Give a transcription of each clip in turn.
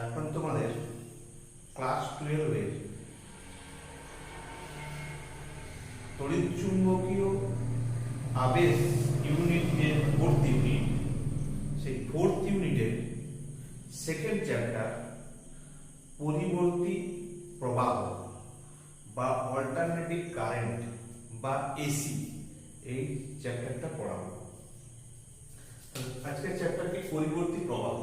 এখন তোমাদের ক্লাস 12 এর তড়িৎচুম্বকীয় আবেশ ইউনিটের ফোর্থ ইউনিট, সেই ফোর্থ ইউনিটের সেকেন্ড চ্যাপ্টার পরিবর্তী প্রবাহ বা অল্টারনেটিভ কারেন্ট বা এসি, এই চ্যাপ্টারটা পড়াবো। আজকের চ্যাপ্টারটি পরিবর্তী প্রবাহ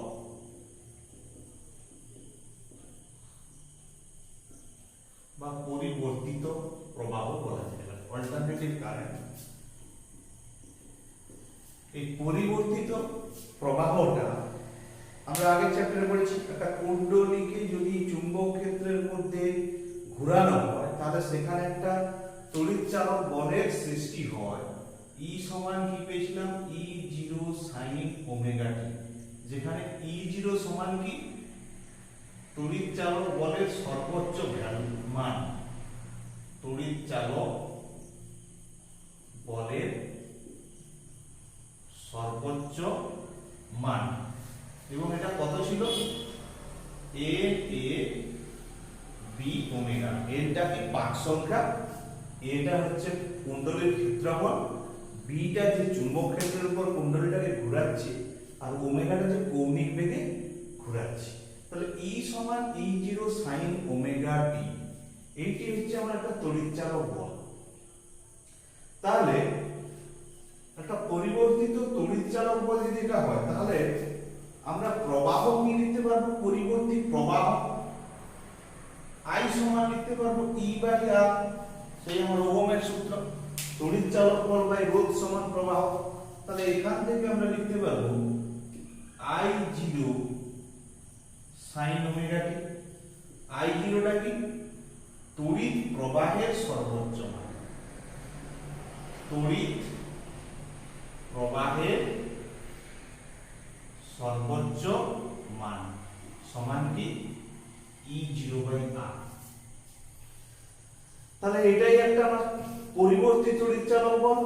বা পরিবর্তিত প্রবাহ বলা যায়, অল্টারনেটিভ কারেন্ট। এই পরিবর্তিত প্রবাহটা আমরা আগের চ্যাপ্টারে পড়েছি, একটা কুণ্ডলীকে যদি চুম্বক ক্ষেত্রের মধ্যে ঘোরানো হয় তাহলে সেখানে একটা তড়িৎচালক বলের সৃষ্টি হয়। ই সমান কি পেয়েছিলাম? E0 sin ওমেগা টি, যেখানে E0 সমান কি? তড়িৎচালক বলের সর্বোচ্চ মান, তড়িৎচালক বলের সর্বোচ্চ মান, এবং এটা কত ছিল? a b omega. এটা কি পাক সংখ্যা, এটা হচ্ছে কুণ্ডলীর ক্ষেত্রফল, বিটা যে চুম্বক ক্ষেত্রের উপর কুণ্ডলীটাকে ঘোরাচ্ছে, আর ওমেগাটা যে কৌণিক বেগে ঘোরাচ্ছে। তাহলে E সমান E0 sin ওমেগা t, এইটি হচ্ছে আমার একটা তড়িৎচালক বল। তাহলে একটা পরিবর্তিত তড়িৎচালক বল যদি এটা হয়, তাহলে আমরা প্রবাহ কি লিখতে পারবো? পরিবর্তিত প্রবাহ I সমান লিখতে পারবো E বাই R, সেই আমার ওহমের সূত্র, তড়িৎচালক বল বাই রোধ সমান প্রবাহ। তাহলে এখান থেকে আমরা লিখতে পারবো I0 sin ওমেগা টি। I0 টা কি? তড়িৎ প্রবাহের সর্বোচ্চ মান, তড়িৎ প্রবাহের সর্বোচ্চ মান সমান কি? E0 by R। তাহলে এটাই একটা আমার পরিবর্তী তড়িৎচালক বল,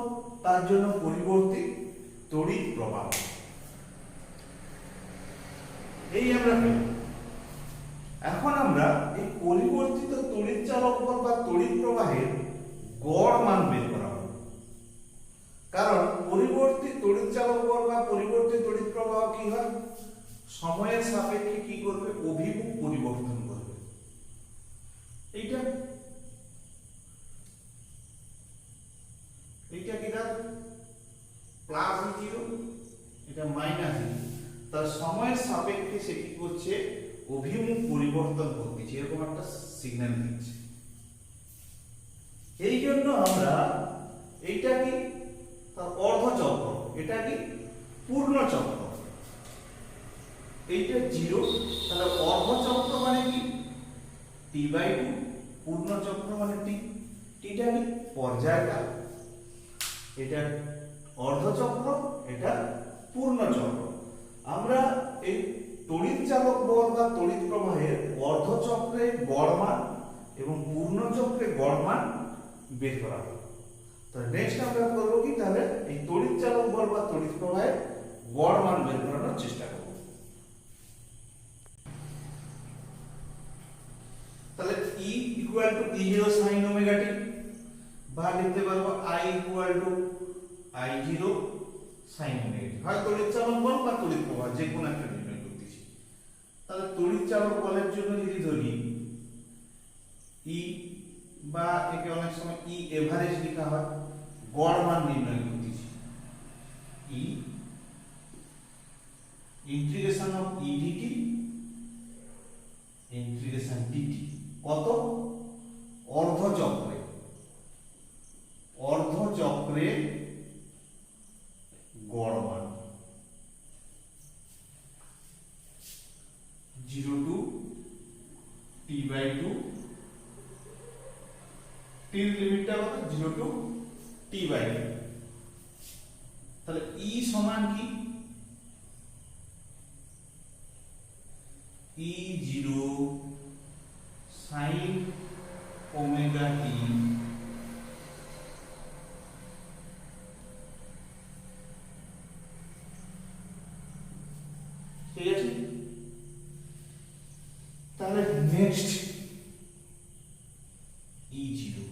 তার জন্য পরিবর্তী তড়িৎ প্রবাহ, এই আমরা পেলাম। এখন আমরা এই পরিবর্তিত তড়িৎচালক বল বা তড়িৎ প্রবাহের গড় মান বের করাবো, কারণ পরিবর্তী তড়িৎচালক বল বা পরিবর্তী তড়িৎ প্রবাহ কি হয়? সময়ের সাপেক্ষে কি করবে? অভিমুখ পরিবর্তন করবে। এইটা কি তার প্লাস E0, এটা মাইনাস E0, তার সময়ের সাপেক্ষে সে কি করছে? অভিমুখ পরিবর্তন করতেছে, এরকম একটা সিগন্যাল দিচ্ছে। এই জন্য আমরা এইটা কি? তার অর্ধচক্র, এটা কি? পূর্ণ চক্র। এইটা 0, তাহলে অর্ধচক্র মানে কি? T/2, পূর্ণ চক্র মানে T। টিটা কি? পর্যায়কাল। এটা অর্ধচক্র, এটা পূর্ণ চক্র। আমরা এই তড়িৎচালক বল বা তড়িৎ প্রবাহের অর্ধচক্রে গড় মান এবং পূর্ণ চক্রে গড় মান বের করা হবে। তাহলে নেক্সট আমরা করব কি? তাহলে এই তড়িৎচালক বল বা তড়িৎ প্রবাহের গড় মান বের করানোর চেষ্টা করব। তাহলে E equal to E0 sin omega t, বা লিখতে পারবো I equal to I0 sin omega t. হয় তড়িৎচালক বল বা তড়িৎ প্রবাহ, যে কোনো একটা নির্ণয় করতেছি। তাহলে তড়িৎচালক বলের জন্য যদি ধরি E, বা একে অনেক সময় E এভারেজ লেখা হয়, গড় মান নির্ণয় করতেছি। E integration of E dt, integration dt কত? অর্ধচক্রে, অর্ধচক্রে গড় মান 0 to T/2, টির লিমিটটা কত? 0 to T/2। তাহলে E সমান কি? E0 sin ওমেগা টি ঠিক আছে। নেক্সট ই জিরো,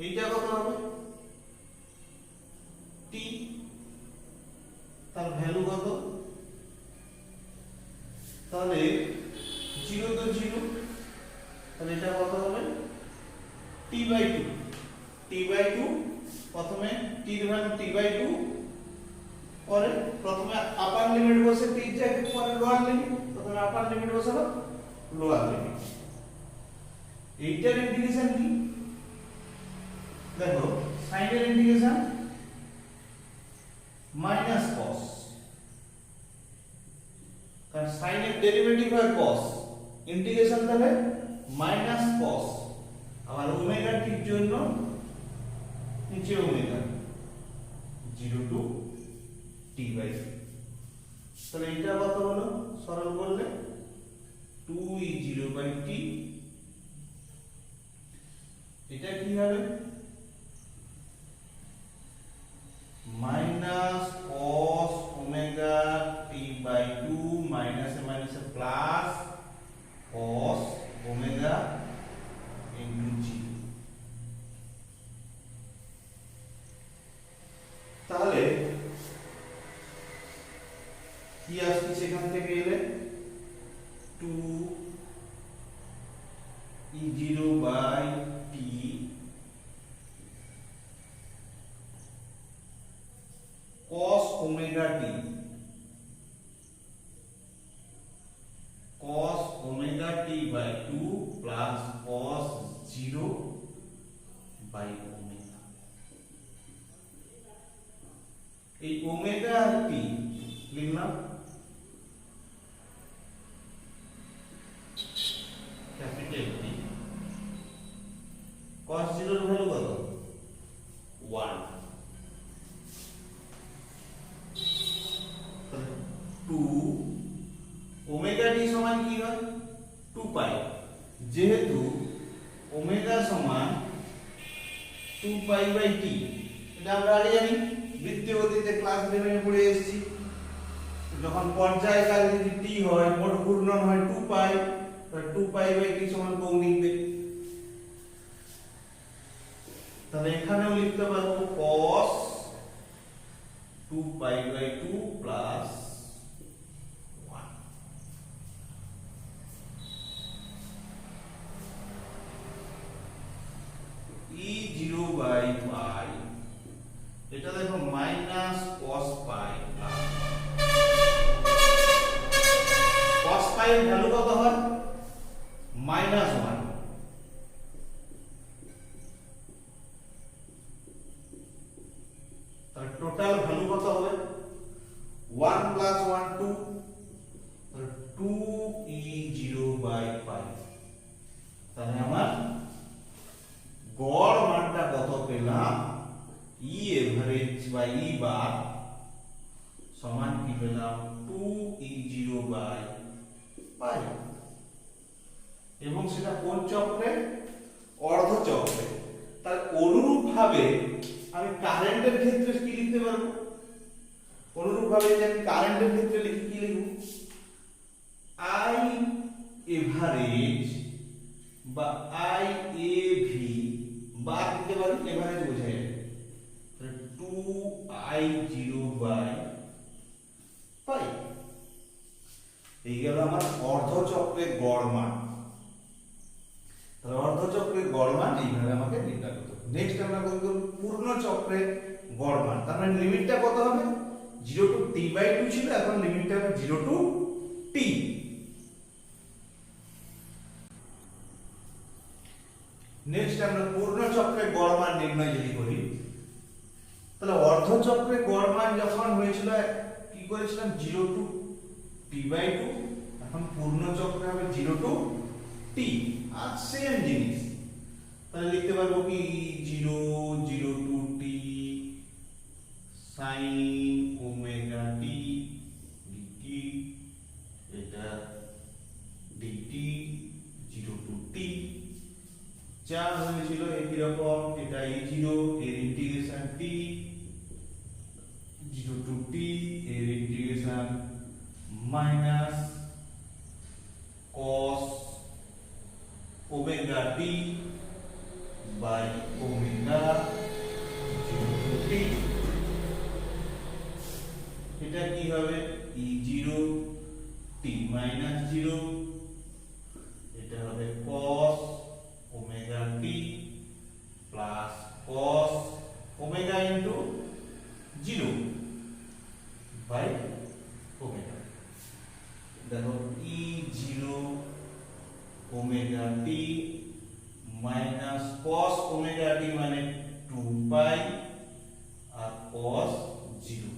এইটা কত হবে টি, তার ভ্যালু কত, তাহলে জিরো তো জিরো, তাহলে এটা কত হবে t by two, t by two, প্রথমে টির ভ্যালু টি বাই টু, পরে প্রথমে আপার লিমিট বসে টির জায়গায়, পরে লোয়ার লিমিট, প্রথমে আপার লিমিট বসালো লোয়ার লিমিট। এইটার ইন্টিগ্রেশন কি দেখো, সাইনের ইন্টিগ্রেশন মাইনাস কস, কারণ সাইনের ডেরিভেটিভ হয় কস, ইন্টিগ্রেশন তাহলে মাইনাস কস, আবার ওমেগা টির জন্য নিচে ওমেগা 0 টু টি বাই, তাহলে এটা কত হলো সরল করলে 2e0 বাই টি, এটা কি হবে minus cos omega t by 2 minus a minus a plus cos omega into g. তাহলে কি আসছে সেখান থেকে এলে 2e0 by t cos omega t, cos omega t by 2 plus cos 0 by omega. এই ওমেগা আর টি লিখলাম ক্যাপিটাল টি, cos 0 এর ভ্যালু কত 1, 2 ওমেগা টি সমান কি হয় 2 পাই, যেহেতু ওমেগা সমান 2 পাই বাই টি, এটা আমরা আগে জানি, বৃত্তীয় গতিতে ক্লাস 11 এ পড়ে এসেছি, যখন পর্যায়কাল যদি টি হয়, মোট ঘূর্ণন হয় 2 পাই, তাহলে 2 পাই বাই টি সমান কৌণিক বেগ। তাহলে এখানেও লিখতে পারবো cos 2 pi by 2 plus 1, e0 by pi, এটা দেখো minus cos pi plus cos pi এর ভ্যালু কত হয় মাইনাস 1, তাহলে টোটাল ভ্যালু কত হবে 1 প্লাস 1 2, তাহলে 2e0 বাই পাই। তাহলে আমার গড় মানটা কত পেলাম ই এভারেজ বা ই বার সমান কি পেলাম 2e0 বাই পাই, এবং সেটা কোন চক্রে অর্ধ চক্রে। তার অনুরূপ ভাবে আমি কারেন্টের ক্ষেত্রে কি লিখতে পারবো, অনুরূপ ভাবে যদি আমি কারেন্টের ক্ষেত্রে লিখি কি লিখব আই এভারেজ বা আই এ ভি বা দিতে পারি, এভারেজ বোঝায় 2i0 বাই পাই। এই গেল আমার অর্ধচক্রের গড় মান। তাহলে অর্ধচক্রের গড় মান এইভাবে আমাকে নির্ণয় করতে হবে। নেক্সট আমরা করব পূর্ণ চক্রের গড় মান। তার মানে লিমিটটা কত হবে 0 টু t বাই 2 ছিল, এখন লিমিটটা হবে 0 টু t। নেক্সট আমরা পূর্ণ চক্রের গড় মান নির্ণয় যদি করি, তাহলে অর্ধচক্রের গড় মান যখন হয়েছিল কি করেছিলাম 0 টু t বাই 2, এখন পূর্ণ চক্রে হবে 0 টু t, আর সেম জিনিস। তাহলে লিখতে পারবো কি 0 0 to t sin omega t dt, এটা dt 0 টু t যা হয়েছিল একই রকম, এটা e0 এর ইন্টিগ্রেশন t 0 to t এর integration minus cos omega t by omega 0 to t। এটা কি হবে e0 t minus 0, এটা হবে cos omega t plus cos omega into 0 by omega. দেখো e0 omega t minus cos omega t মানে 2 পাই আর cos 0।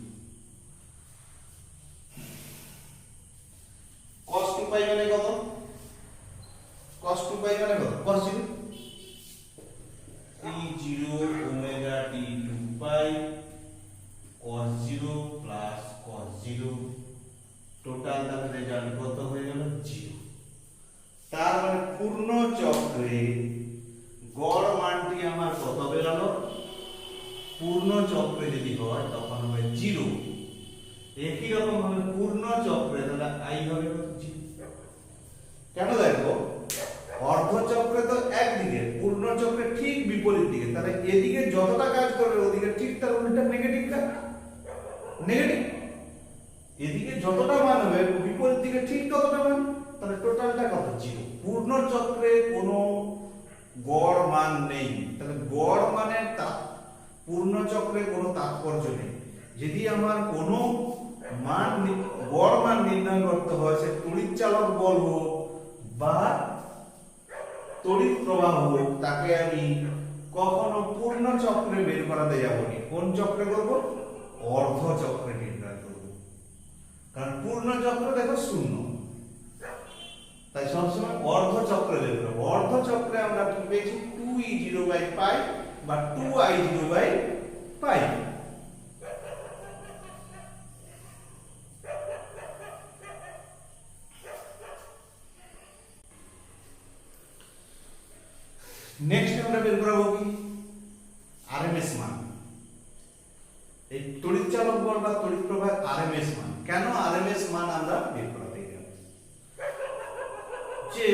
cos 2 পাই মানে কত? cos 2 পাই মানে কত? cos 0 e0 ওমেগা t 2 পাই cos 0 প্লাস cos 0, টোটাল তাহলে রেজাল্ট কত হয়ে গেল 0। তার মানে পূর্ণ চক্রে গড় মানটি আমার কত বেরালো? পূর্ণ চক্রে যদি হয় তখন হবে 0। একই রকম ভাবে পূর্ণ চক্রে তাহলে i হবে 0। কেন? দেখো অর্ধ চক্রে তো একদিকে, পূর্ণ চক্রে ঠিক বিপরীত দিকে, তাহলে এদিকে যতটা কাজ করবে ওদিকে ঠিক তার উল্টা নেগেটিভ কাজ, নেগেটিভ। এদিকে যতটা মান হবে বিপরীত দিকে ঠিক ততটা মান, তাহলে টোটালটা কত? 0। পূর্ণ চক্রে কোনো গড় মান নেই, তাহলে গড় মানে পূর্ণ চক্রে কোনো তাৎপর্য নেই। যদি আমার কোনো মান গড় মান নির্ণয় করতে হয়, সে তড়িৎ চালক বল হোক বা তড়িৎ প্রবাহ হোক, তাকে আমি কখনো পূর্ণ চক্রে বের করাতে যাব না। কোন চক্রে করব? অর্ধ চক্রে নির্ণয় করব, কারণ পূর্ণ চক্র দেখো শূন্য, তাই সবসময় অর্ধ চক্রে বের করব। অর্ধ চক্রে আমরা কি পেয়েছি? 2e0 বাই পাই বা 2i0 বাই পাই। নেক্সট আমরা বের করব কি? আরএমএস মান। এই তড়িৎ চালক বল বা তড়িৎ প্রবাহের আরএমএস মান। কেন আরএমএস মান আমরা বের করতে গেলাম? যে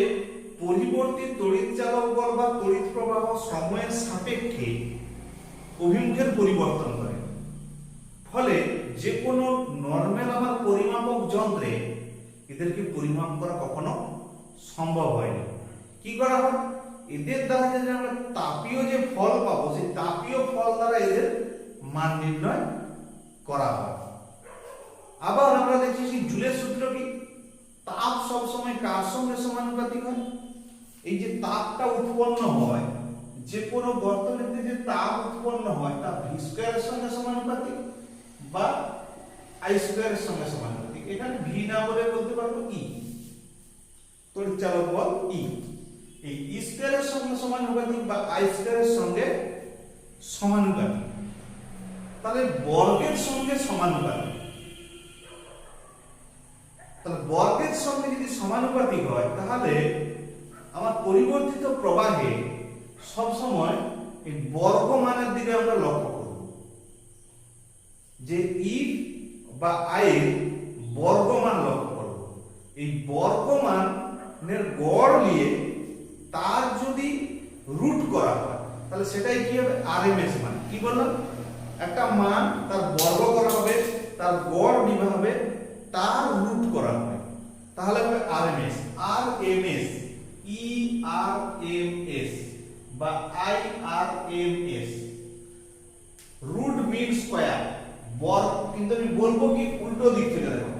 পরিবর্তিত তড়িৎ চালক বল বা তড়িৎ প্রবাহ সময়ের সাপেক্ষে অভিমুখের পরিবর্তন করে, ফলে যে কোনো নরমাল আমার পরিমাপক যন্ত্রে এদেরকে পরিমাপ করা কখনো সম্ভব হয় না। কি করা হয়? এদের দ্বারা যে আমরা তাপীয় যে ফল পাবো, সেই তাপীয় ফল দ্বারা এদের মান নির্ণয় করা হয়। আবার আমরা দেখছি জুলের সূত্র কি? তাপ সব সময় কার সঙ্গে সমানুপাতিক হয়? এই যে তাপটা উৎপন্ন হয়, যে কোনো বর্তনীতে যে তাপ উৎপন্ন হয় তা ভি স্কয়ারের সঙ্গে সমানুপাতিক বা আই স্কয়ারের সঙ্গে সমানুপাতিক। এখানে ভি না বলে বলতে পারবো ই, তড়িৎ চালক বল ই। এই ই স্কয়ারের সঙ্গে সমানুপাতিক বা আই স্কয়ারের সঙ্গে সমানুপাতিক, তাহলে বর্গের সঙ্গে সমানুপাতিক। তাহলে বর্গের সঙ্গে যদি সমানুপাতিক হয় তাহলে আমার পরিবর্তিত প্রবাহে সব সময় এই বর্গ মানের দিকে আমরা লক্ষ্য করব, যে ই বা আই এর বর্গমান লক্ষ্য করব। এই বর্গমানের গড় নিয়ে তার যদি রুট করা হয় তাহলে সেটাই কি হবে? আরএমএস মান। কি বললাম? একটা মান তার বর্গ করা হবে, তার গড় নেওয়া হবে, তার রুট করা হবে, তাহলে হবে আরএমএস। আরএমএস, ইআরএমএস বা আইআরএমএস, রুট মিন স্কয়ার। বর্গ কিন্তু আমি বলবো কি উল্টো দিক থেকে, দেখো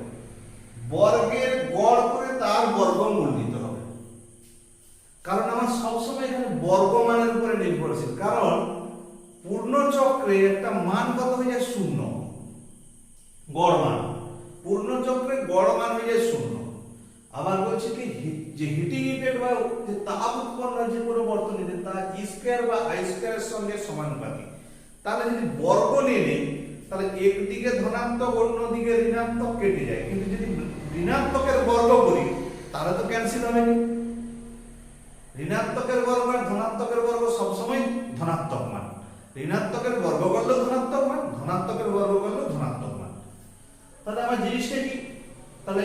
বর্গের গড় করে তার বর্গমূল নিতে হবে, কারণ আমার সবসময় এখানে বর্গমানের উপরে নির্ভরশীল। কারণ পূর্ণ চক্রে একটা মান কত হয়ে যায়? শূন্য, গড় মান। পূর্ণ চক্রে গড় মান হয়ে যায় শূন্য। আবার বলছি কি, যে হিটিং ইফেক্ট বা যে তাপ উৎপন্ন হয় যে কোনো বর্তনীতে, তা ই স্কয়ার বা আই স্কয়ারের সঙ্গে সমানুপাতিক। তাহলে যদি বর্গ নিয়ে নেই তাহলে একদিকে ধনাত্মক অন্যদিকে ঋণাত্মক কেটে যায়, কিন্তু যদি ঋণাত্মকের বর্গ করি তাহলে তো ক্যান্সেল হবে না। ঋণাত্মকের বর্গ আর ধনাত্মকের বর্গ সবসময় ধনাত্মক মান, ঋণাত্মকের বর্গ করলে ধনাত্মক মান, ধনাত্মকের বর্গ করলে ধনাত্মক মান। জিনিসটা কি, তাহলে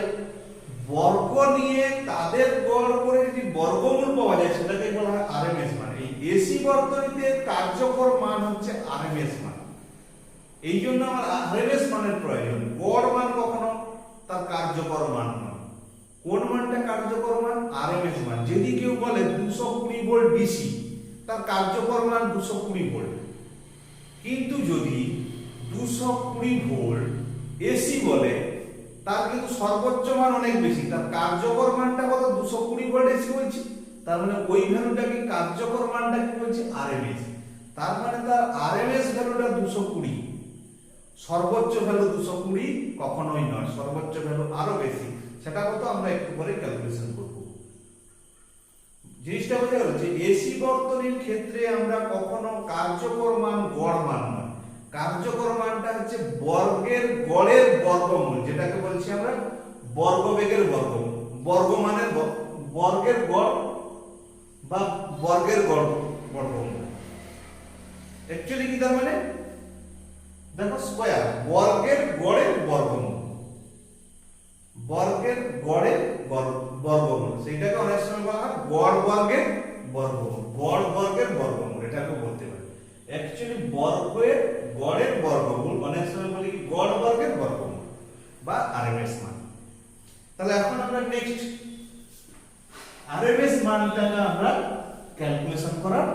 বর্গ নিয়ে তাদের গড় করে যদি বর্গমূল পাওয়া যায় সেটাকে বলা হয় আরএমএস মান। এই এসি বর্তনীতে কার্যকর মান হচ্ছে আরএমএস মান, এই জন্য আমার আরএমএস মানের প্রয়োজন। গড় মান কখনো তার কার্যকর মান নয়। কোন মানটা কার্যকর মান? আরএমএস মান। যদি কেউ বলে 220 ভোল্ট ডিসি, তার কার্যকর মান 220 ভোল্ট। কিন্তু যদি 220 ভোল্ট এসি বলে, তার কিন্তু সর্বোচ্চ মান অনেক বেশি, তার কার্যকর মানটা কত? 220 ভোল্ট এসি বলছি, তার মানে ওই ভ্যালুটা কি, কার্যকর মানটা কি বলছি? আরএমএস। তার মানে তার আরএমএস ভ্যালুটা 220, সর্বোচ্চ ভ্যালু 220 কখনোই নয়, সর্বোচ্চ ভ্যালু আরো বেশি। সেটা কত আমরা একটু পরে ক্যালকুলেশন করব। জিনিসটা বোঝা গেল যে এসি বর্তনীর ক্ষেত্রে আমরা কখনো কার্যকর মান গড় মান নয়, কার্যকর মানটা হচ্ছে বর্গের গড়ের বর্গমূল, যেটাকে বলছি আমরা বর্গবেগের বর্গমূল। বর্গ মানের বর্গের গড় বা বর্গের গড় বর্গমূল। অ্যাকচুয়ালি কি তার মানে দেখো, স্কয়ার বর্গের গড়ের বর্গমূল, বর্গের গড়ের বর্গমূল, সেইটাকে অনেক সময় বলা হয় গড় বর্গের বর্গমূল, গড় বর্গের বর্গমূল এটাকে বলতে পারি। অ্যাকচুয়ালি বর্গের গড়ের বর্গমূল অনেক সময় বলি কি গড় বর্গের বর্গমূল বা আরএমএস মান। তাহলে এখন আমরা নেক্সট আরএমএস মানটাকে আমরা ক্যালকুলেশন করার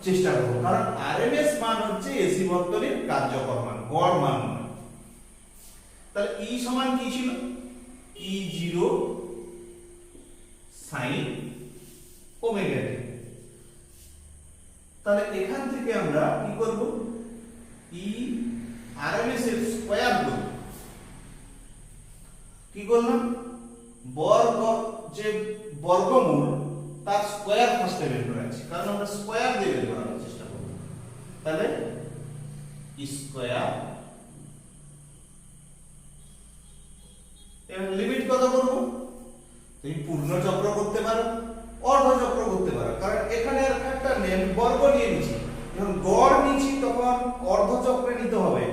চেষ্টা করব, কারণ আরএমএস মান হচ্ছে এসি বর্তনীর কার্যকর মান, গড় মান নয়। তাহলে ই সমান কি ছিল? E0 sin ওমেগা টি। তাহলে এখান থেকে আমরা কি করব? ই আরএমএস এর স্কয়ার করব। কি করলাম? বর্গ যে বর্গমূল তার স্কয়ার ফার্স্টে বের করে আছে, কারণ আমরা স্কয়ার দিয়ে বের করার চেষ্টা করব। তাহলে স্কয়ার, এর লিমিট কত করব? তুমি পূর্ণ চক্র করতে পারো, অর্ধ চক্র করতে পারো, কারণ এখানে আর একটা নেম বর্গ নিয়ে নিয়েছি। যখন গড় নিয়েছি তখন অর্ধ চক্রে নিতে হবে,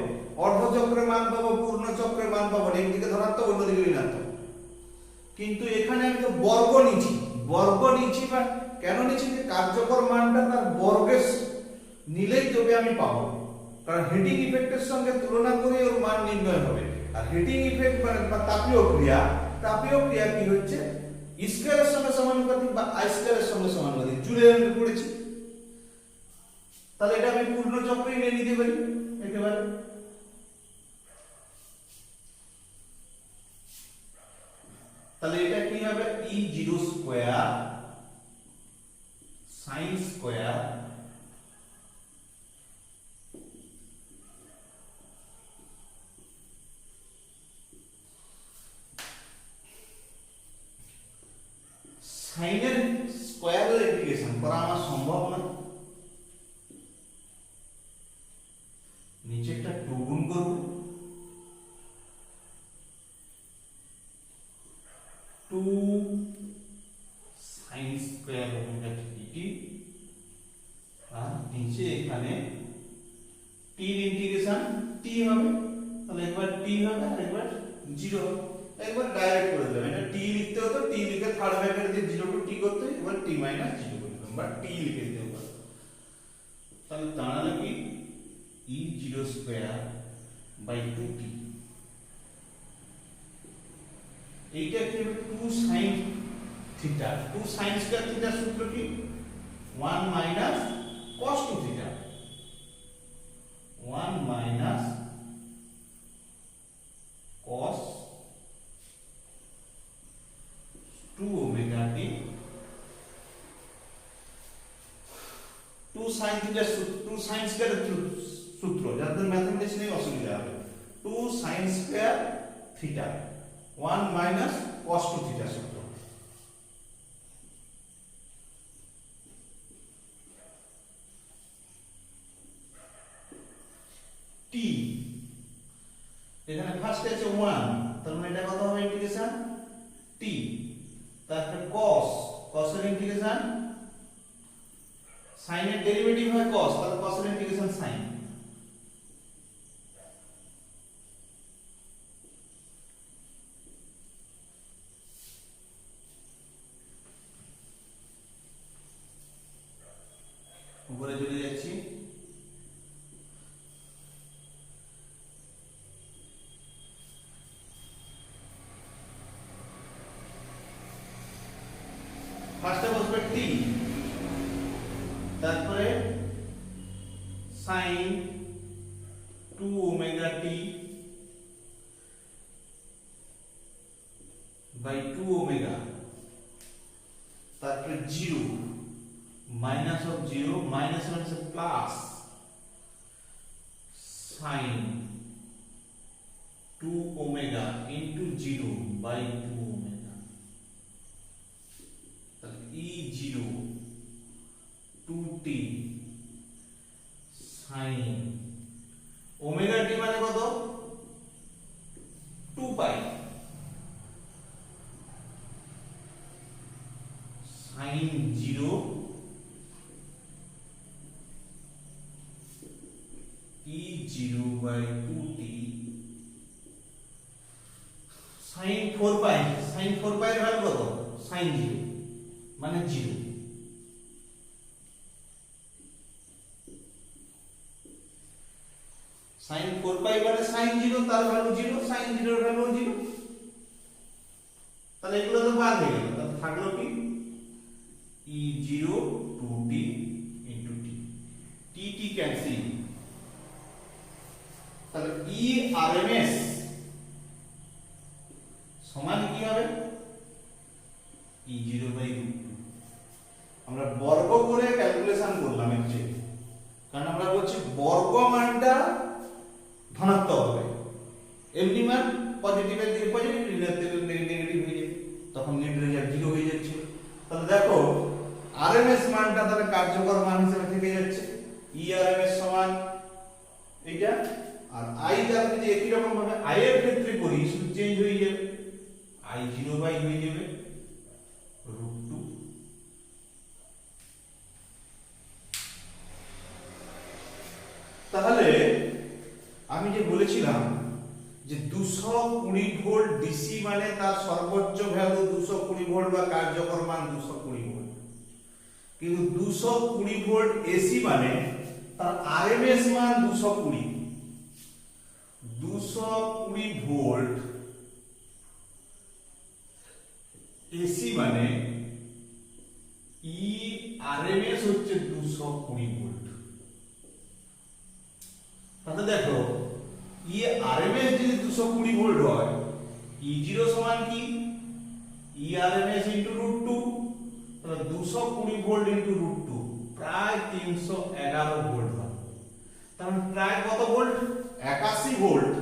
অর্ধ চক্রের মান পাবো, পূর্ণ চক্রের মান পাবো, একদিকে ধনাত্মক অন্যদিকে ঋণাত্মক। কিন্তু এখানে আমি তো বর্গ নিয়েছি, বর্গ নিয়েছি বা কেন নিয়েছি? যে কার্যকর মানটা তার বর্গের নিলেই তবে আমি পাবো, কারণ হিটিং ইফেক্টের সঙ্গে তুলনা করে ওর মান নির্ণয় হবে। আর হিটিং ইফেক্ট বা তাপীয় ক্রিয়া, তাপীয় ক্রিয়া কি হচ্ছে? স্কয়ারের সঙ্গে সমানুপাতিক বা আই স্কয়ারের সঙ্গে সমানুপাতিক, জুলে আমি পড়েছি। তাহলে এটা আমি পূর্ণ চক্রে নিয়ে নিতে পারি একেবারে। তাহলে এটা কি হবে? E0 স্কয়ার sin স্কয়ার সাইনের স্কয়ারের ইন্টিগ্রেশন করা আমার সম্ভব না, নিচেরটা 2 গুণ করব, 2 sin স্কয়ার ওমেগা টি, আর নিচে এখানে t এর ইন্টিগ্রেশন t হবে। তাহলে একবার t হবে আর একবার 0 হবে। একবার ডাইরেক্ট করে দিলাম, এটা t লিখতে হতো, t লিখে থার্ড ব্র্যাকেট দিয়ে 0 টু t করতে, এবার t মাইনাস 0 করে দিলাম বা t লিখে দিতে হবে। তাহলে দাঁড়ালো কি? E0 square by 2t। এইটা কি হবে? 2 sin থিটা। 2 sin স্কয়ার থিটার সূত্র কি? 1 minus cos 2 theta, 1 minus cos 2 omega t. 2 sin theta, 2 sin স্কয়ারের সূত্র, যাদের ম্যাথমেটিক্স নিয়ে অসুবিধা হবে, 2 sin square theta 1 minus cos 2 theta সূত্র। t এখানে ফার্স্ট আছে 1, তার মানে এটা কত হবে? ইন্টিগ্রেশন t, তারপরে cos, cos এর ইন্টিগ্রেশন, sin এর ডেরিভেটিভ হয় cos, তাহলে cos এর ইন্টিগ্রেশন sin। উপরে চলে যাচ্ছি। ফার্স্টে বসবে টি, তারপরে sin 2 omega t by 2 omega, তারপরে 0 মাইনাস অফ 0 মাইনাস মানে plus sin 2 omega into 0 by 2 omega, তাহলে E0 2t sin ওমেগা টি মানে কত 2 পাই sin 0 E0 by 2t sin 4 pi, sin 4 পাই এর ভ্যালু কত sin 0 মানে 0, sin 4 পাই মানে sin 0 তার ভ্যালু 0, sin 0 এর ভ্যালু 0, তাহলে এগুলো তো বাদ হয়ে গেল। তাহলে থাকলো কি E0 2t into t, t cancel, তাহলে E RMS সমান কি হবে E0 বাই √2। আমরা বর্গ করে ক্যালকুলেশন করলাম অ্যাকচুয়ালি, কারণ আমরা বলছি বর্গ মানটা ধনাত্মক হবে, এমনি মান পজিটিভের দিকে পজিটিভ, নেগেটিভ হয়ে যাবে, তখন নেট রেজাল্ট 0 হয়ে যাচ্ছে। তাহলে দেখো আরএমএস মানটা তাহলে কার্যকর মান হিসেবে থেকে যাচ্ছে, ই আরএমএস সমান এইটা, আর আই যাতে যে একই রকম ভাবে আই এর ক্ষেত্রে করি শুধু চেঞ্জ হয়ে যাবে, আই 0 বাই হয়ে যাবে √2। তাহলে আমি যে বলেছিলাম যে 220 ভোল্ট ডিসি মানে তার সর্বোচ্চ ভ্যালু 220 ভোল্ট বা কার্যকর মান 220 ভোল্ট, কিন্তু 220 ভোল্ট এসি মানে তার আরএমএস মান 220 ভোল্ট এসি মানে ই আরএমএস হচ্ছে 220 ভোল্ট। তাহলে দেখো ই আরএমএস যদি 220 ভোল্ট হয়, E0 সমান কি ই আরএমএস ইনটু √2, তাহলে 220 ভোল্ট ইনটু √2 প্রায় 311 ভোল্ট হয়। তাহলে প্রায় কত ভোল্ট 81 ভোল্ট,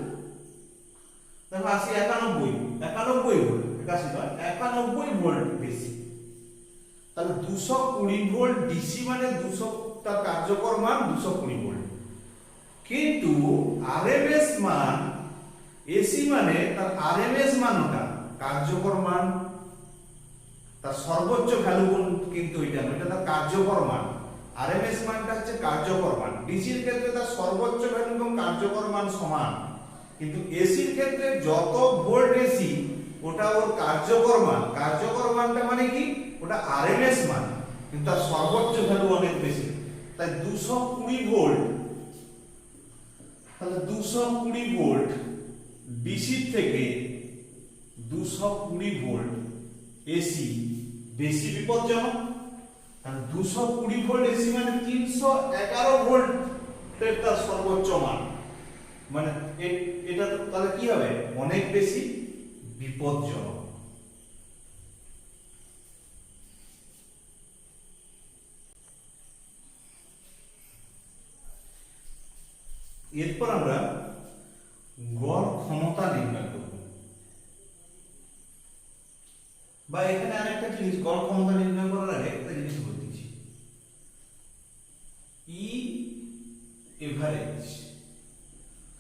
দেখো 80 91 ভোল্ট, 81 নয় 91 ভোল্ট বেশি। তাহলে 220 ভোল্ট ডিসি মানে 200 তার কার্যকর মান 220 ভোল্ট, কিন্তু আরএমএস মান এসি মানে তার আরএমএস মানটা কার্যকর মান, তার সর্বোচ্চ ভ্যালু কিন্তু এটা তার কার্যকর মান, আরএমএস মানটা হচ্ছে কার্যকর মান। ডিসির ক্ষেত্রে তার সর্বোচ্চ ভ্যালু এবং কার্যকর মান সমান, কিন্তু এসির ক্ষেত্রে যত ভোল্ট এসি ওটা ওর কার্যকর মান, কার্যকর মানটা মানে কি ওটা আরএমএস মান, কিন্তু তার সর্বোচ্চ ভ্যালু অনেক বেশি, তাই 220 ভোল্ট, তাহলে 220 ভোল্ট ডিসি থেকে 220 ভোল্ট এসি বেশি বিপজ্জনক, কারণ 220 ভোল্ট এসি মানে 311 ভোল্ট তার সর্বোচ্চ মান, মানে এটা তাহলে কি হবে অনেক বেশি বিপজ্জনক। এরপর আমরা গড় ক্ষমতা নির্ণয় করব, বা এখানে আরেকটা জিনিস গড় ক্ষমতা নির্ণয় করার আগে একটা জিনিস বলতেছি, ই এভারেজ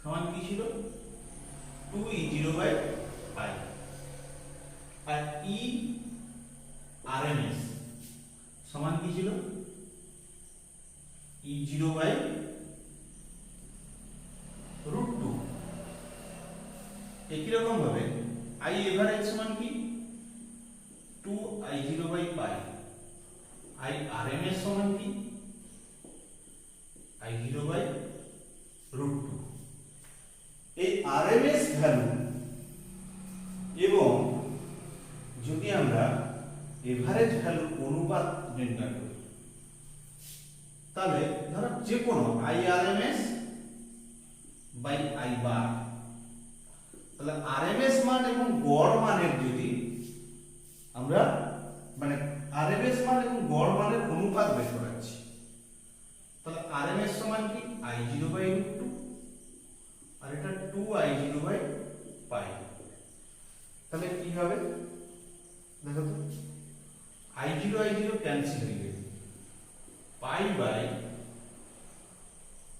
সমান কি ছিল 2E0 by pi, R E RMS সমান কি ছিল E0 বাই √2। একই রকম ভাবে আই এভারেজ সমান কি 2I0 by pi, I RMS সমান কি তাহলে ধরো যে কোনো IRMS বাই I বার, তাহলে RMS মান এবং গড় মানের যদি আমরা মানে RMS মান এবং গড় মানের অনুপাত বের করাচ্ছি, তাহলে RMS সমান কি I0 বাই √2 আর এটা 2I0 বাই পাই। তাহলে কি হবে দেখো তো, I0 I0 ক্যান্সেল হয়ে গেল, পাই বাই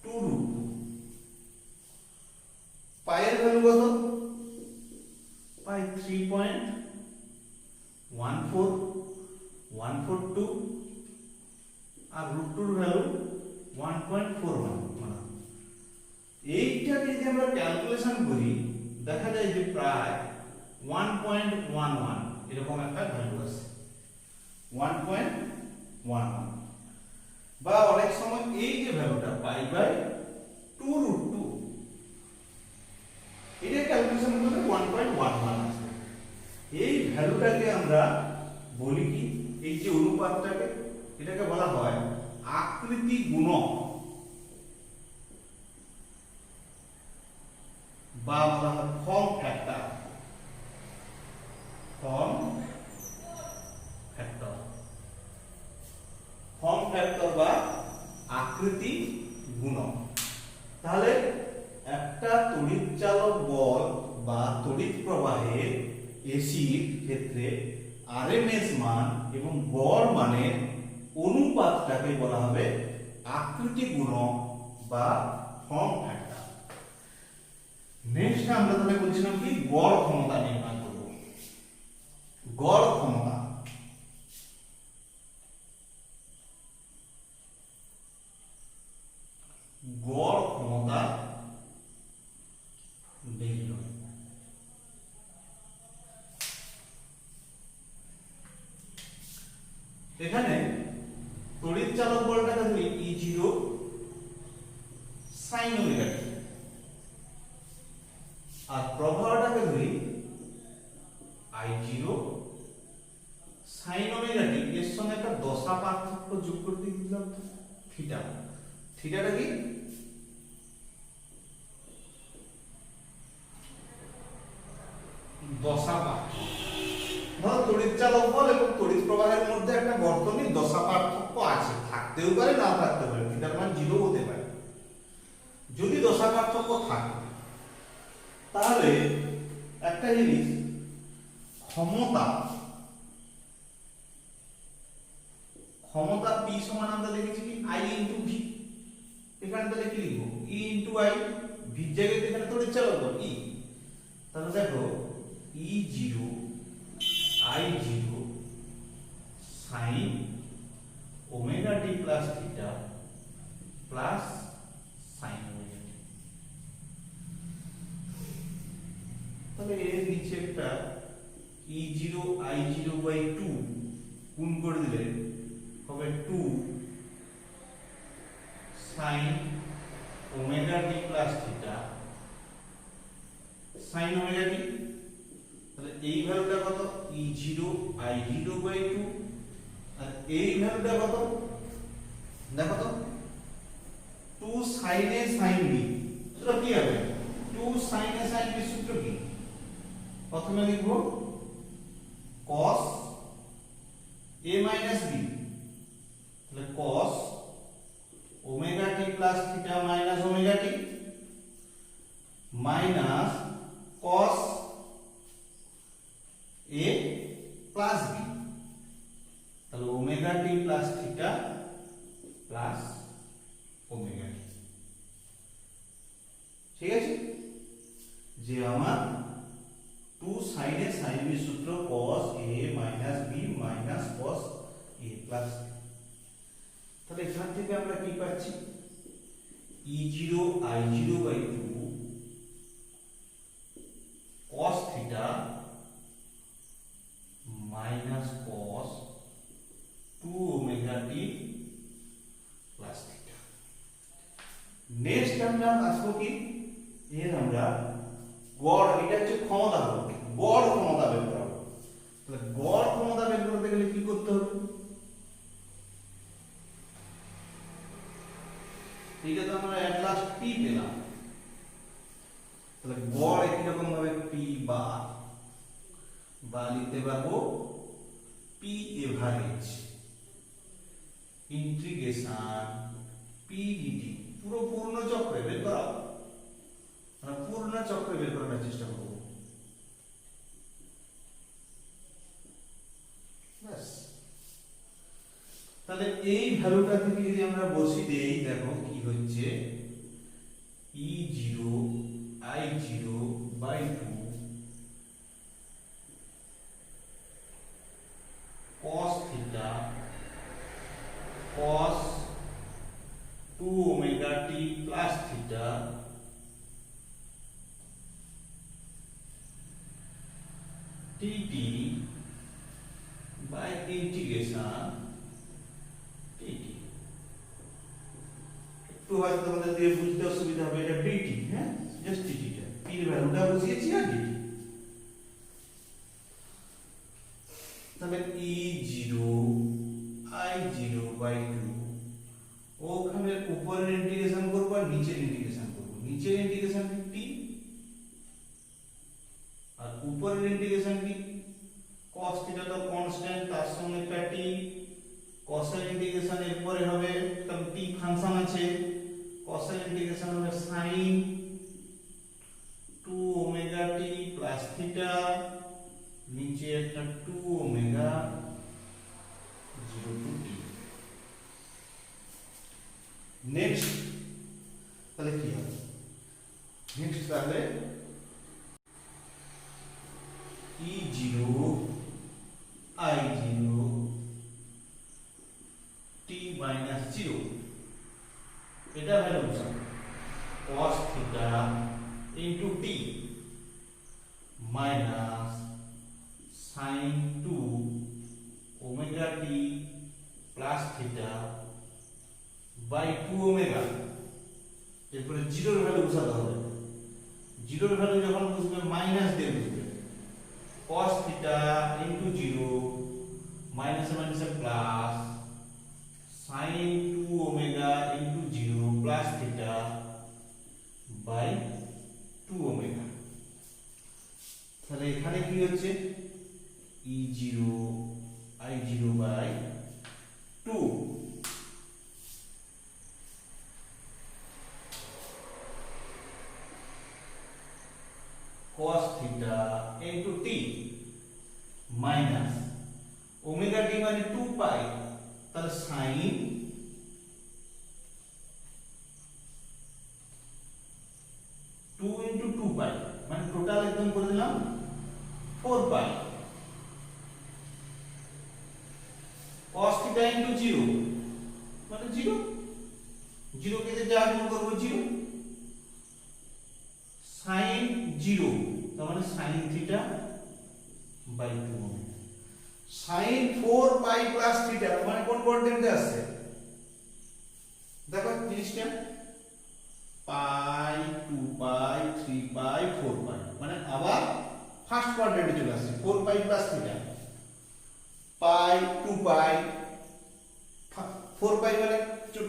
2√2। পাই এর ভ্যালু কত? পাই 3.14142 আর √2 এর ভ্যালু 1.41। মানে এইটাকে যদি আমরা ক্যালকুলেশন করি দেখা যায় যে প্রায় 1.11 এরকম একটা ভ্যালু আছে, 1.11। বা অনেক সময় এই যে ভ্যালুটা পাই বাই 2√2 এটা ক্যালকুলেশন করলে 1.11 আসবে। এই ভ্যালুটাকে আমরা বলি কি, এই যে অনুপাতটাকে এটাকে বলা হয় আকৃতি গুণক বা বলা হয় form factor. Form factor, form factor বা আকৃতি গুণক। তাহলে একটা তড়িৎচালক বল বা তড়িৎ প্রবাহের এসির ক্ষেত্রে RMS মান এবং গড় মানের অনুপাতটাকে বলা হবে আকৃতি গুণক বা ফর্ম ফ্যাক্টর। নেক্সট আমরা তাহলে বলছিলাম কি গড় ক্ষমতা নির্ণয় করব। গড় ক্ষমতা, গড় ক্ষমতা নির্ণয়। এখানে তড়িৎ চালক বলটাকে ধরি E0 sin ওমেগা t আর প্রবাহটাকে ধরি I0 sin ওমেগা t। এর সঙ্গে একটা দশা পার্থক্য যোগ করতে দিলাম তো থিটা। থিটাটা কি দশা পার্থক্য। ধরো তড়িৎ চালক বল এবং তড়িৎ প্রবাহের মধ্যে একটা বর্তনীর দশা পার্থক্য আছে, থাকতেও পারে না থাকতে পারে, থিটার মান 0 হতে পারে। যদি দশা পার্থক্য থাকে তাহলে একটা জিনিস ক্ষমতা, ক্ষমতা P সমান আমরা দেখেছি কি I ইনটু V। এখানে তাহলে কি লিখবো E ইনটু I, V এর জায়গায় এখানে তড়িৎ চালক বল E। তাহলে দেখো E0 I0 sin omega t plus theta plus sin omega t। তাহলে এর নিচে একটা E0 I0 বাই 2 গুণ করে দিলে হবে 2 sin omega t plus theta sin omega t। তাহলে এই ভ্যালুটা কত E0 I0 বাই 2 আর এই ভ্যালুটা কত দেখো তো 2 sin a sin b। সূত্র কি হবে 2 sin a sin b সূত্র কি? প্রথমে লিখব cos a minus b, তাহলে cos omega t plus theta minus omega t minus cos a plus b, তাহলে omega t plus theta plus omega t। ঠিক আছে, যে আমার 2 sin a sin b সূত্র cos a minus b minus cos a plus b। তাহলে এখান থেকে আমরা কি পাচ্ছি E0 I0 by 2 cos theta minus cos 2 omega t plus theta. Next আমরা আসবো কি এর আমরা গড়, এটা হচ্ছে ক্ষমতা, গড় ক্ষমতা বের করব। তাহলে গড় ক্ষমতা বের করতে গেলে কি করতে হবে এটা তো আমরা এট লাস্ট পি পেলাম, তাহলে গড় একই রকম ভাবে পি বা লিখতে পারবো P average integration P dt, পুরো পূর্ণ চক্রে বের করা, আমরা পূর্ণ চক্রে বের করার চেষ্টা করব। ব্যাস, তাহলে এই ভ্যালুটা থেকে যদি আমরা বসিয়ে দেই, দেখো কি হচ্ছে, E0 I0/2 cos theta cos 2 omega t plus theta dt by integration dt। একটু হয়তো তোমাদের দিয়ে বুঝতে অসুবিধা হবে, এটা dt, হ্যাঁ, জাস্ট dt টা p এর ভ্যালুটা বসিয়েছি আর dt। তাহলে E0 I0/2 ওখানে উপরের ইন্টিগ্রেশন করব আর নিচের ইন্টিগ্রেশন করব, নিচের ইন্টিগ্রেশন কি t আর উপরের ইন্টিগ্রেশন কি cos থিটা তো কনস্ট্যান্ট, তার সঙ্গে একটা t, cos এর ইন্টিগ্রেশন এর পরে হবে কারণ t ফাংশন আছে, cos এর ইন্টিগ্রেশন হবে sin 2 omega t plus theta, নিচে একটা 2 ওমেগা 0 টু t। নেক্সট তাহলে কি হবে, নেক্সট তাহলে E0 I0 t minus 0, এটা ভ্যালু বসাবো cos theta into t minus sin 2 omega t plus theta by 2 omega। এরপরে জিরোর ভ্যালু বসাতে হবে, জিরোর ভ্যালু যখন বসবে মাইনাস দিয়ে বসবে, cos theta into 0 minus minus plus sin 2 omega into 0 plus theta by 2 omega। তাহলে এখানে কি হচ্ছে E0 I0/2 cos theta into t minus omega t মানে 2 পাই, তাহলে sin 2 into 2 পাই মানে টোটাল একদম করে দিলাম 4 পাই, cos theta into 0 মানে 0, 0 কে যা গুণ করব 0, sin 0 তার মানে sin theta by 2 sin 4 pi plus theta মানে কোন কোয়াড্রেন্টে আসছে দেখো জিনিসটা, পাই 2 পাই 3 পাই 4 পাই মানে আবার ফার্স্ট কোয়াড্রেন্টে চলে আসছে, 4 পাই প্লাস থিটা, পাই 2 পাই 4 পাই মানে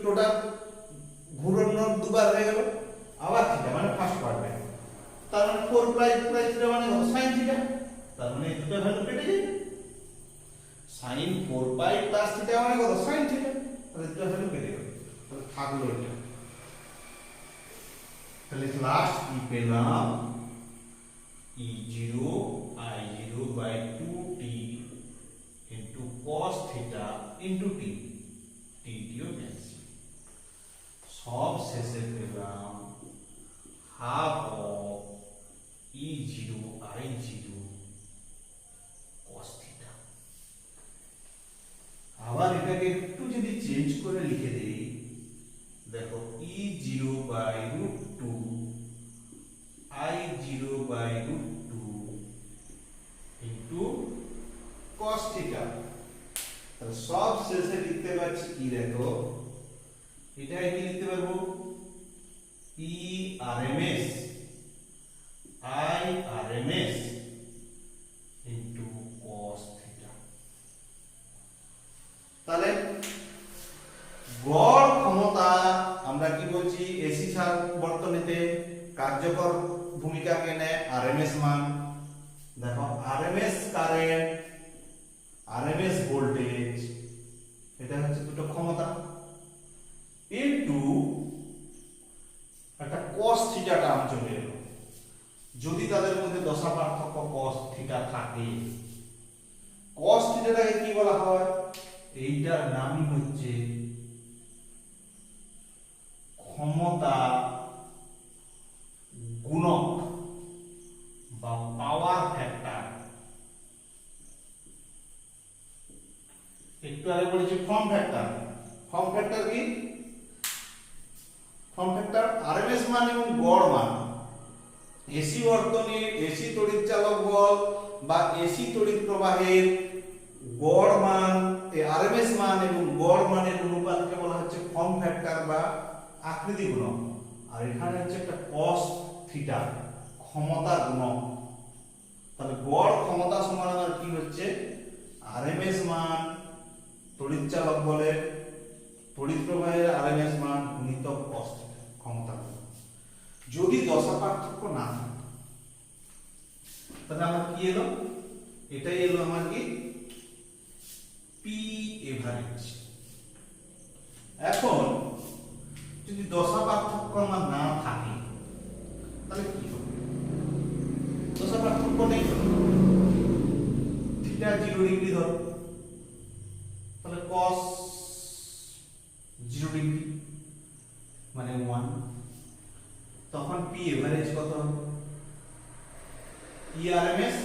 টোটাল ঘূর্ণন দুবার হয়ে গেল, আবার থিটা মানে ফার্স্ট কোয়াড্রেন্ট, তার মানে 4 পাই প্লাস থিটা মানে sin থিটা, তার মানে এই দুটো ভ্যালু কেটে যায়, sin 4 পাই প্লাস থিটা মানে কত sin থিটা, তাহলে দুটো ভ্যালু কেটে গেল, তাহলে থাকলো এটা। তাহলে লাস্ট কি পেলাম E0 I0/2t into cos theta into t, t টিও ক্যান্সেল, সব শেষে পেলাম half of E0 I0 cos theta। আবার এটাকে একটু যদি চেঞ্জ করে লিখে দেই, দেখো E0/√2 I0/√2 into cos theta, তাহলে সব শেষে লিখতে পারছি কি দেখো, এটা কি লিখতে পারবো E RMS I RMS into cos theta। তাহলে গড় ক্ষমতা আমরা কি বলছি এসি সার বর্তনীতে কার্যকর ভূমিকা কেনে আরএমএস মান। দেখো আরএমএস কারেন্ট, আরএমএস ভোল্টেজ, এটা হচ্ছে দুটো ক্ষমতা ইনটু একটা cos থিটা টার্ম চলে এলো। যদি তাদের মধ্যে দশা পার্থক্য cos থিটা থাকে, cos থিটাটাকে কি বলা হয়? এইটার নামই হচ্ছে ক্ষমতা গুণক বা পাওয়ার ফ্যাক্টর। একটু আগে বলেছি ফর্ম ফ্যাক্টর। ফর্ম ফ্যাক্টর কি? ফর্ম ফ্যাক্টর আরএমএস মান এবং গড় মান। এসি বর্তনীর এসি তড়িৎ চালক বল বা এসি তড়িৎ প্রবাহের গড় মান, আরএমএস মান এবং গড় মানের অনুপাতকে বলা হচ্ছে ফর্ম ফ্যাক্টর বা আকৃতি গুণক। আর এখানে হচ্ছে একটা cos থিটা, ক্ষমতা গুণক। তাহলে গড় ক্ষমতা সমান আমার কি হচ্ছে? আরএমএস মান তড়িৎ চালক বলের তড়িৎ প্রবাহের আরএমএস মান গুণিত cos থিটা, ক্ষমতা গুণক। যদি দশা পার্থক্য না থাকে তাহলে আমার কি এলো? এটাই এলো আমার কি পি এভারেজ। এখন যদি দশা পার্থক্য আমার না থাকে তাহলে কি হবে? দশা পার্থক্য নেই, থিটা 0 ডিগ্রি ধরো, তাহলে cos 0 ডিগ্রি মানে 1। তখন পি এভারেজ কত হবে? ই আরএমএস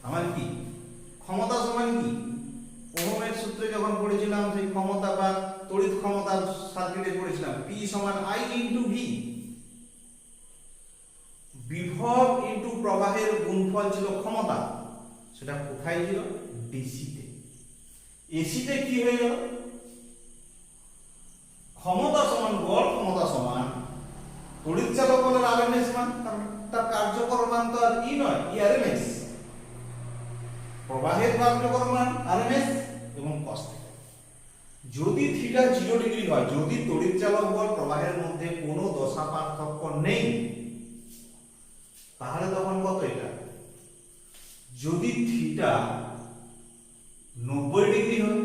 আমার কি ক্ষমতা সমান কি? ওহমের সূত্রে যখন পড়েছিলাম সেই ক্ষমতা বা তড়িৎ ক্ষমতার সার্কিটে পড়েছিলাম পি সমান আই ইনটু ভি। বিভব ইনটু প্রবাহের গুণফল ছিল ক্ষমতা, সেটা কোথায় ছিল? ডিসিতে। এসিতে কি হয়ে গেল? ক্ষমতা সমান গড় ক্ষমতা সমান তড়িৎ চালক বলের আরএমএস মান, তার কার্যকর মান তো আর ই নয়, ই আরএমএস। প্রবাহের কার্যকর মান আরএমএস এবং cos থিটা। যদি থিটা 0 ডিগ্রি হয়, যদি তড়িৎ চালক বল প্রবাহের মধ্যে কোনো দশা পার্থক্য নেই, তাহলে তখন কত এটা? যদি থিটা 90 ডিগ্রি হয়,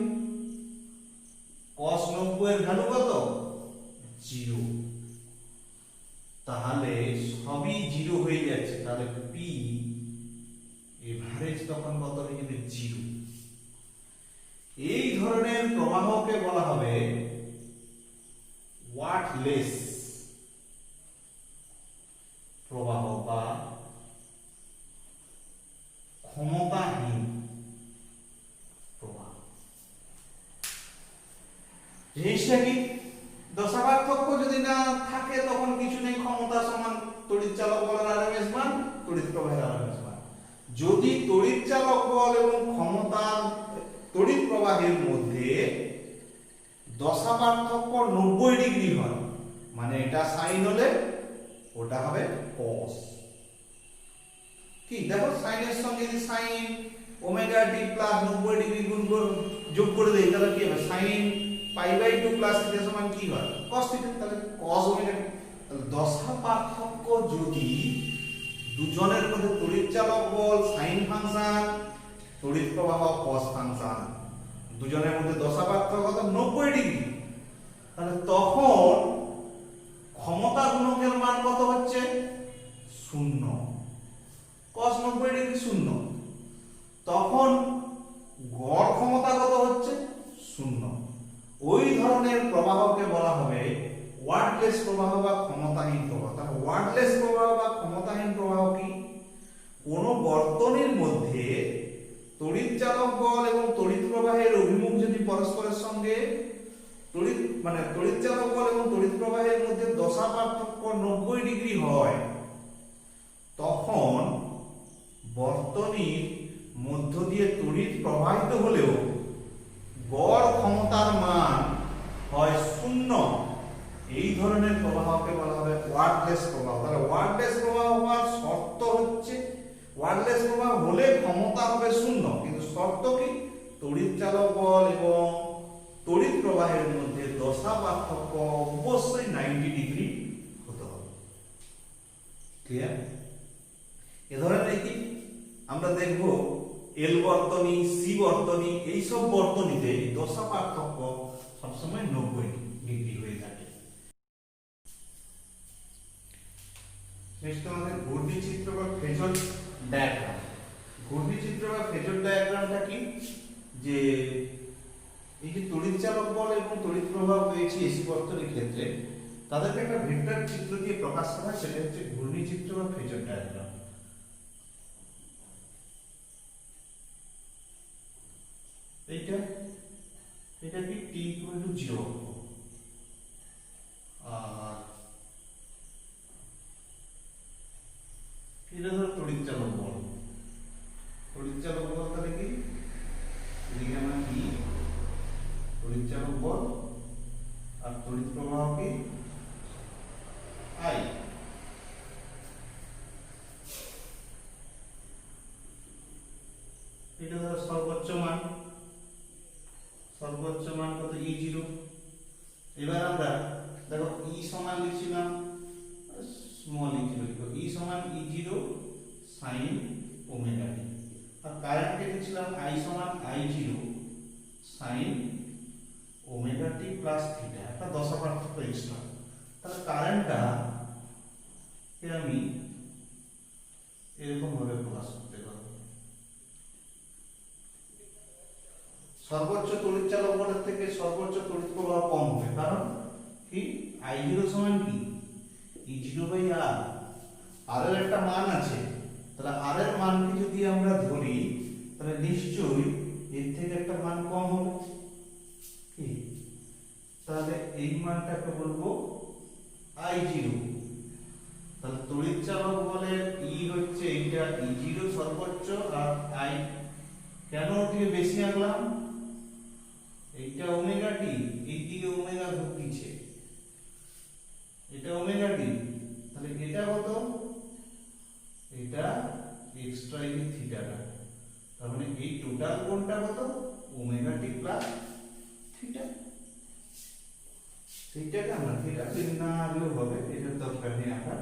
cos 90 এর ভ্যালু কত? 0। তাহলে সবই 0 হয়ে যাচ্ছে, তাহলে পি এভারেজ তখন কত হয়ে যাবে? 0। এই ধরনের প্রবাহকে বলা হবে ওয়াটলেস প্রবাহ বা ক্ষমতাহীন প্রবাহ। জিনিসটা কি? দশা পার্থক্য যদি না থাকে তখন কিছু নেই, ক্ষমতা সমান তড়িৎ চালক বলের আরএমএস মান, তড়িৎ প্রবাহের আরএমএস মান। যদি তড়িৎ চালক বল এবং ক্ষমতা তড়িৎ প্রবাহের মধ্যে দশা পার্থক্য 90 ডিগ্রি হয়, মানে এটা সাইন হলে ওটা হবে cos। কি দেখো, সাইনের সঙ্গে যদি sine omega t plus 90 degree গুণ যোগ করে দেই তাহলে কি হবে? Sine pi by 2 plus theta সমান কি হয়? cos theta. তাহলে cos ওমেগা। তাহলে দশা পার্থক্য যদি দুজনের মধ্যে তড়িৎ চালক বল সাইন ফাংশন, তড়িৎ প্রবাহ cos ফাংশন, দুজনের মধ্যে দশা পার্থক্য কত? 90 ডিগ্রি। তাহলে তখন ক্ষমতা গুণকের মান কত হচ্ছে? 0। cos 90 degree 0। তখন গড় ক্ষমতা কত হচ্ছে? 0। ওই ধরনের প্রবাহকে বলা হবে ওয়াটলেস প্রবাহ বা ক্ষমতাহীন প্রবাহ। তাহলে ওয়াটলেস প্রবাহ বা ক্ষমতাহীন প্রবাহ কি? কোন বর্তনীর মধ্যে তড়িৎ চালক বল এবং তড়িৎ প্রবাহের অভিমুখ যদি পরস্পরের সঙ্গে তড়িৎ চালক বল এবং তড়িৎ প্রবাহের মধ্যে দশা পার্থক্য 90 ডিগ্রি হয়, তখন বর্তনীর মধ্য দিয়ে তড়িৎ প্রবাহিত হলেও গড় ক্ষমতার মান হয় 0। এই ধরনের প্রবাহকে বলা হবে ওয়াটলেস প্রবাহ। তাহলে ওয়াটলেস প্রবাহ হওয়ার শর্ত হচ্ছে, ওয়াটলেস প্রবাহ হলে ক্ষমতা হবে 0, কিন্তু শর্ত কি? তড়িৎ চালক বল এবং প্রবাহের মধ্যে দশা পার্থক্য অবশ্যই 90 ডিগ্রি হতে হবে। ক্লিয়ার? এ ধরনের কি আমরা দেখব এল বর্তনী, সি বর্তনী, এইসব বর্তনীতে দশা পার্থক্য সবসময় 90 ডিগ্রি হয়ে থাকে। নেক্সট আমাদের ঘূর্ণিচিত্র বা ফেজর ডায়াগ্রাম। ঘূর্ণিচিত্র বা ফেজর ডায়াগ্রামটা কি, যে এই যে তড়িৎ চালক বল এবং তড়িৎ প্রবাহ পেয়েছি এসি বর্তনীর ক্ষেত্রে, তাদেরকে একটা ভেক্টর চিত্র দিয়ে প্রকাশ করা হয়, সেটা হচ্ছে ঘূর্ণিচিত্র বা ফেজর ডায়াগ্রাম। এটা কি t ইকুয়াল টু 0, আর এটা ধরো তড়িৎ চালক বল। তড়িৎ চালক বল তাহলে কি, এদিকে আমরা কি তড়িৎ চালক বল, আর তড়িৎ প্রবাহ কি I। এটা ধরো সর্বোচ্চ মান কত E0। এবার আমরা দেখো E সমান লিখছিলাম স্মল E0, E সমান E0 sin ওমেগা t, আর কারেন্টকে লিখছিলাম I সমান I0 sin omega t plus theta, একটা দশা পার্থক্য এক্সট্রা। তাহলে কারেন্টটা কে আমি এরকম ভাবে প্রকাশ করতে পারবো। সর্বোচ্চ তড়িৎ চালক বলের থেকে সর্বোচ্চ তড়িৎ প্রবাহ কম হবে, কারণ কি I0 সমান কি E0 বাই R। R এর একটা মান আছে, তাহলে R এর মানকে যদি আমরা ধরি তাহলে নিশ্চয়ই এর থেকে একটা মান কম হবে কি, তাহলে এই মানটাকে বলবো I0। তাহলে তড়িৎ চালক বলের E হচ্ছে এইটা E0 সর্বোচ্চ, আর I কেন ওটিকে বেশি আনলাম, এইটা ওমেগা টি, এইদিকে ওমেগা ঘুরতিছে, এটা ওমেগা টি, তাহলে এটা কত, এটা এক্সট্রা এই থিটাটা, তার মানে এই টোটাল কোণটা কত ওমেগা টি প্লাস থিটা। থিটাকে আমরা থিটা না আনলেও হবে, এটার দরকার নেই আঁকা।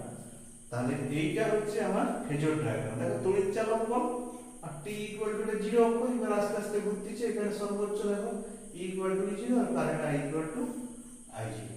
তাহলে এইটা হচ্ছে আমার ফেজর ডায়াগ্রাম। দেখো তড়িৎ চালক বল আর t ইকুয়াল টু 0 অক্ষ, এবার আস্তে আস্তে ঘুরতেছে, এখানে সর্বোচ্চ দেখো E ইকুয়াল টু 0 আর current I equal to I0।